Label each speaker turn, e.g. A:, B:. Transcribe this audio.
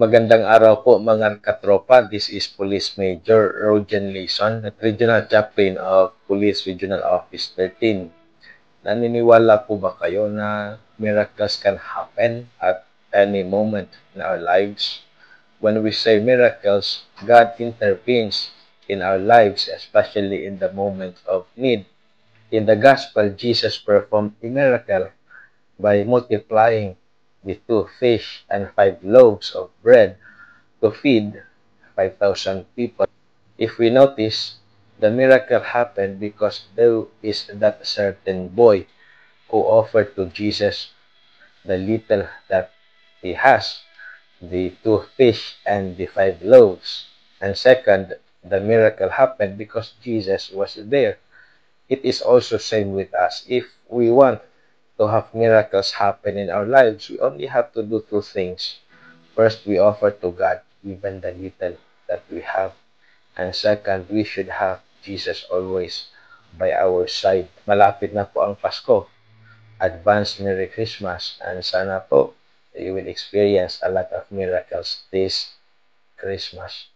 A: Magandang araw po mga katropa. This is Police Major Rojan Leeson, Regional Chaplain of Police Regional Office 13. Naniniwala po ba kayo na miracles can happen at any moment in our lives? When we say miracles, God intervenes in our lives, especially in the moment of need. In the Gospel, Jesus performed a miracle by multiplying the 2 fish and 5 loaves of bread to feed 5,000 people. If we notice, the miracle happened because there is that certain boy who offered to Jesus the little that he has, the 2 fish and the 5 loaves. And second, the miracle happened because Jesus was there. It is also same with us. If we want to have miracles happen in our lives, we only have to do 2 things. First, we offer to God even the little that we have. And second, we should have Jesus always by our side. Malapit na po ang Pasko. Advance Merry Christmas. And sana po, you will experience a lot of miracles this Christmas.